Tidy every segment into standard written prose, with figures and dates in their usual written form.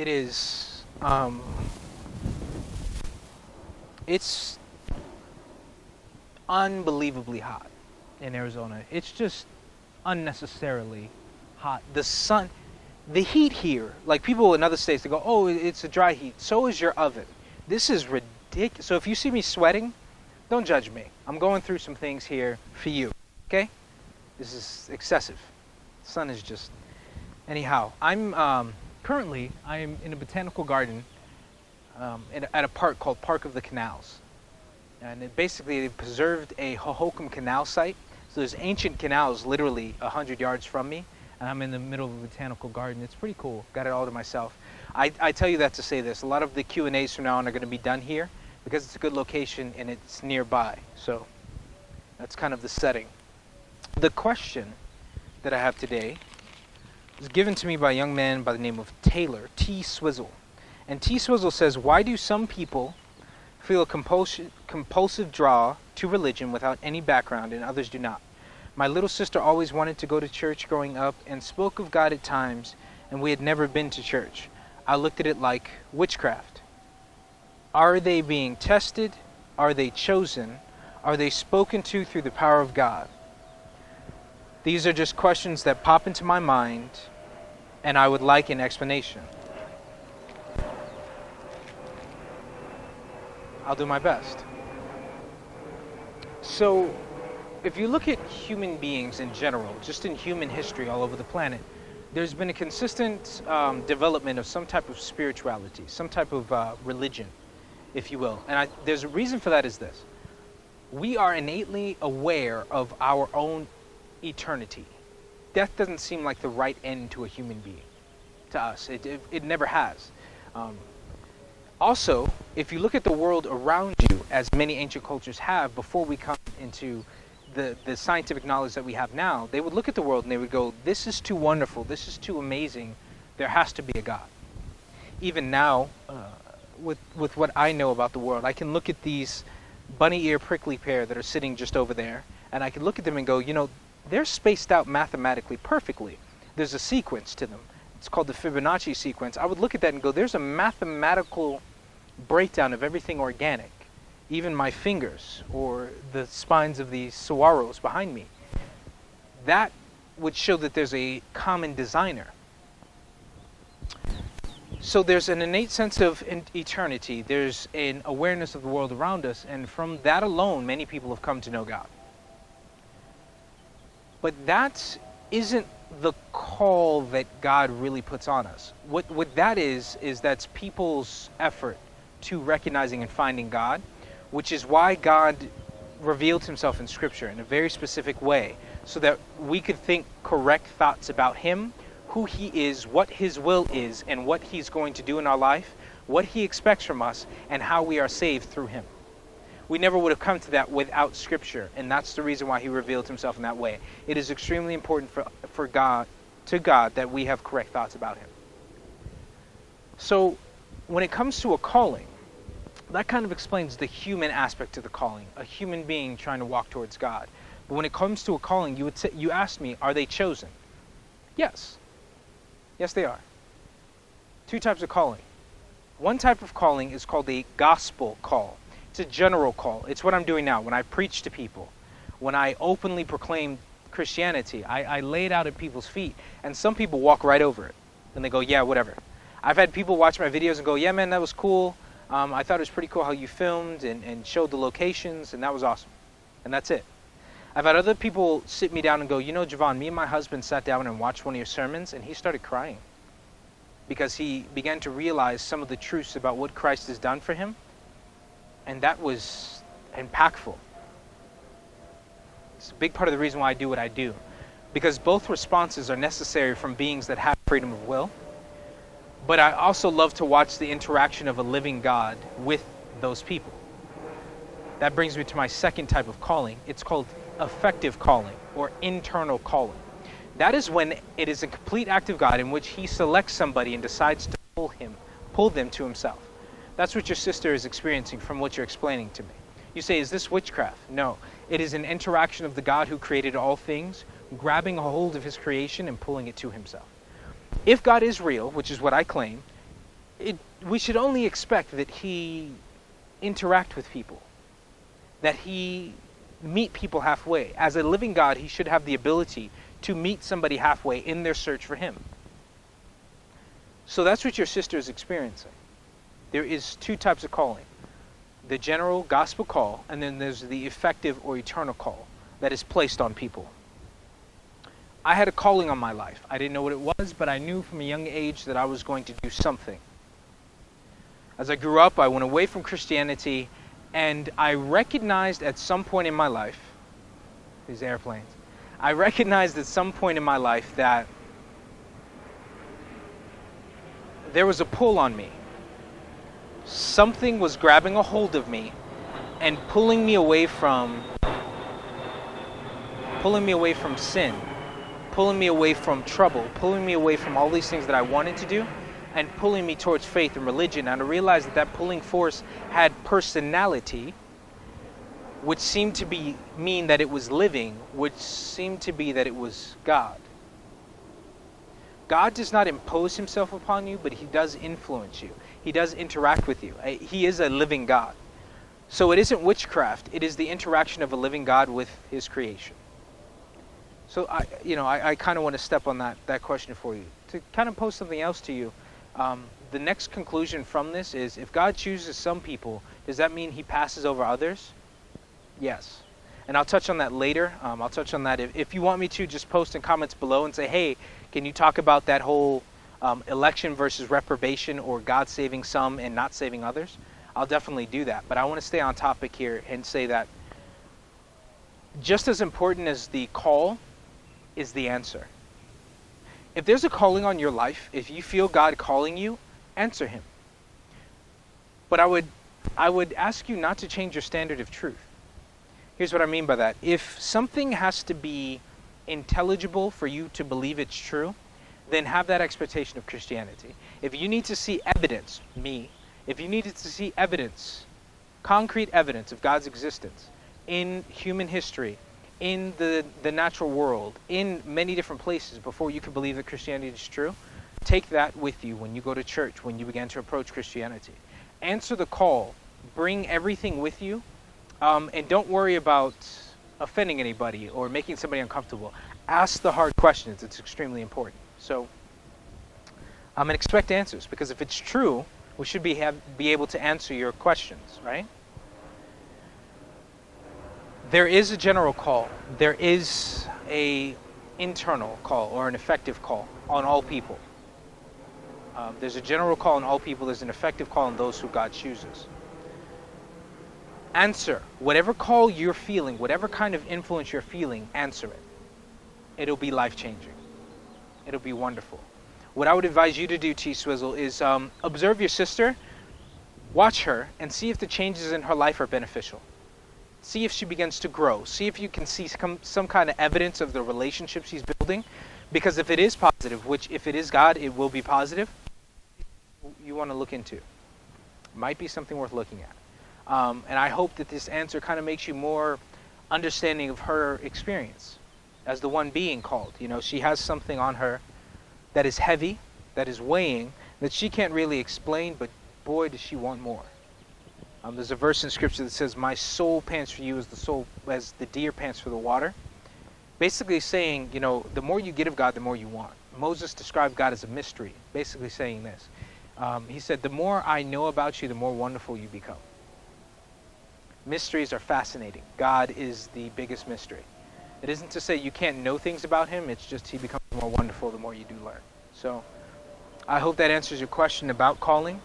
It is, it's unbelievably hot in Arizona. It's just unnecessarily hot. The heat here, like people in other states, they go, oh, it's a dry heat. So is your oven. This is ridiculous. So if you see me sweating, don't judge me. I'm going through some things here for you, okay? This is excessive. The sun is just... Anyhow, currently I'm in a botanical garden at a park called Park of the Canals. And they preserved a Hohokam canal site. So there's ancient canals literally 100 yards from me. And I'm in the middle of a botanical garden. It's pretty cool. Got it all to myself. I tell you that to say this. A lot of the Q&As from now on are going to be done here because it's a good location and it's nearby. So that's kind of the setting. The question that I have today was given to me by a young man by the name of Taylor T. Swizzle. And T. Swizzle says, why do some people feel a compulsive draw to religion without any background and others do not? My little sister always wanted to go to church growing up and spoke of God at times, and we had never been to church. I looked at it like witchcraft. Are they being tested? Are they chosen? Are they spoken to through the power of God? These are just questions that pop into my mind, and I would like an explanation. I'll do my best. So, if you look at human beings in general, just in human history all over the planet, there's been a consistent development of some type of spirituality, some type of religion, if you will. And there's a reason for that is this. We are innately aware of our own eternity. Death doesn't seem like the right end to a human being, to us. It never has. Also, if you look at the world around you, as many ancient cultures have before we come into the scientific knowledge that we have now, they would look at the world and they would go, this is too wonderful, this is too amazing, there has to be a God. Even now, with what I know about the world, I can look at these bunny ear prickly pear that are sitting just over there, and I can look at them and go, you know, they're spaced out mathematically perfectly. There's a sequence to them. It's called the Fibonacci sequence. I would look at that and go, there's a mathematical breakdown of everything organic. Even my fingers or the spines of the saguaros behind me. That would show that there's a common designer. So there's an innate sense of eternity. There's an awareness of the world around us. And from that alone, many people have come to know God. But that isn't the call that God really puts on us. What that is that's people's effort to recognizing and finding God, which is why God revealed himself in Scripture in a very specific way, so that we could think correct thoughts about him, who he is, what his will is, and what he's going to do in our life, what he expects from us, and how we are saved through him. We never would have come to that without Scripture, and that's the reason why he revealed himself in that way. It is extremely important for God that we have correct thoughts about him. So when it comes to a calling, that kind of explains the human aspect of the calling, a human being trying to walk towards God. But when it comes to a calling, you asked me, are they chosen? Yes. Yes, they are. Two types of calling. One type of calling is called a gospel call. It's a general call. It's what I'm doing now. When I preach to people, when I openly proclaim Christianity, I lay it out at people's feet, and some people walk right over it. And they go, yeah, whatever. I've had people watch my videos and go, yeah, man, that was cool. I thought it was pretty cool how you filmed and showed the locations, and that was awesome. And that's it. I've had other people sit me down and go, you know, Javon, me and my husband sat down and watched one of your sermons, and he started crying because he began to realize some of the truths about what Christ has done for him, and that was impactful. It's a big part of the reason why I do what I do, because both responses are necessary from beings that have freedom of will. But I also love to watch the interaction of a living God with those people. That brings me to my second type of calling. It's called effective calling or internal calling. That is when it is a complete act of God in which he selects somebody and decides to pull them to himself. That's what your sister is experiencing from what you're explaining to me. You say, is this witchcraft? No. It is an interaction of the God who created all things, grabbing a hold of his creation and pulling it to himself. If God is real, which is what I claim, we should only expect that he interact with people, that he meet people halfway. As a living God, he should have the ability to meet somebody halfway in their search for him. So that's what your sister is experiencing. There is two types of calling. The general gospel call, and then there's the effective or eternal call that is placed on people. I had a calling on my life. I didn't know what it was, but I knew from a young age that I was going to do something. As I grew up, I went away from Christianity, and I recognized at some point in my life, these airplanes, I recognized at some point in my life that there was a pull on me. Something was grabbing a hold of me and pulling me away from sin, pulling me away from trouble, pulling me away from all these things that I wanted to do, and pulling me towards faith and religion. And I realized that pulling force had personality, which seemed to mean that it was living, which seemed to be that it was God. God does not impose himself upon you, but he does influence you. He does interact with you. He is a living God. So it isn't witchcraft. It is the interaction of a living God with his creation. So I kind of want to step on that question for you. To kind of pose something else to you, the next conclusion from this is, if God chooses some people, does that mean he passes over others? Yes. And I'll touch on that later. I'll touch on that. If you want me to, just post in comments below and say, hey, can you talk about that whole election versus reprobation, or God saving some and not saving others? I'll definitely do that. But I want to stay on topic here and say that just as important as the call is the answer. If there's a calling on your life, if you feel God calling you, answer him. But I would ask you not to change your standard of truth. Here's what I mean by that. If something has to be intelligible for you to believe it's true, then have that expectation of Christianity. If you need to see evidence, if you needed to see evidence, concrete evidence of God's existence in human history, in the natural world, in many different places before you can believe that Christianity is true, take that with you when you go to church, when you begin to approach Christianity. Answer the call. Bring everything with you. And don't worry about offending anybody or making somebody uncomfortable. Ask the hard questions. It's extremely important. So, and expect answers, because if it's true, we should be able to answer your questions, right? There is a general call. There is a internal call, or an effective call on all people. There's a general call on all people. There's an effective call on those who God chooses. Answer whatever call you're feeling, whatever kind of influence you're feeling, answer it. It'll be life-changing. It'll be wonderful. What I would advise you to do, T-Swizzle, is observe your sister, watch her, and see if the changes in her life are beneficial. See if she begins to grow. See if you can see some kind of evidence of the relationship she's building. Because if it is positive, which if it is God, it will be positive, you want to look into. Might be something worth looking at. And I hope that this answer kind of makes you more understanding of her experience as the one being called. You know, she has something on her that is heavy, that is weighing, that she can't really explain, but boy, does she want more. There's a verse in Scripture that says, "My soul pants for you as the deer pants for the water." Basically saying, you know, the more you get of God, the more you want. Moses described God as a mystery, basically saying this. He said, the more I know about you, the more wonderful you become. Mysteries are fascinating. God is the biggest mystery. It isn't to say you can't know things about him, it's just he becomes more wonderful the more you do learn. So I hope that answers your question about calling.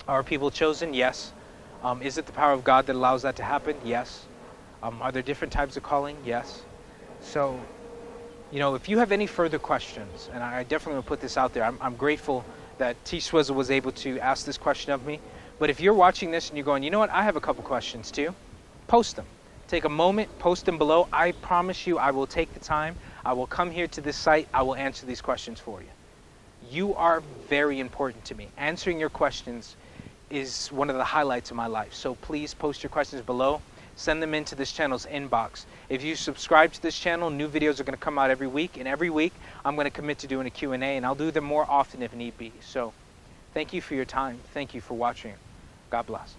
Are people chosen? Yes. Is it the power of God that allows that to happen? Yes. Are there different types of calling? Yes. So, you know, if you have any further questions, and I definitely will put this out there, I'm grateful that T-Swizzle was able to ask this question of me. But if you're watching this and you're going, you know what, I have a couple questions too, post them. Take a moment, post them below. I promise you I will take the time. I will come here to this site. I will answer these questions for you. You are very important to me. Answering your questions is one of the highlights of my life. So please post your questions below. Send them into this channel's inbox. If you subscribe to this channel, new videos are going to come out every week. And every week, I'm going to commit to doing a Q&A. And I'll do them more often if need be. So Thank you for your time. Thank you for watching. God bless.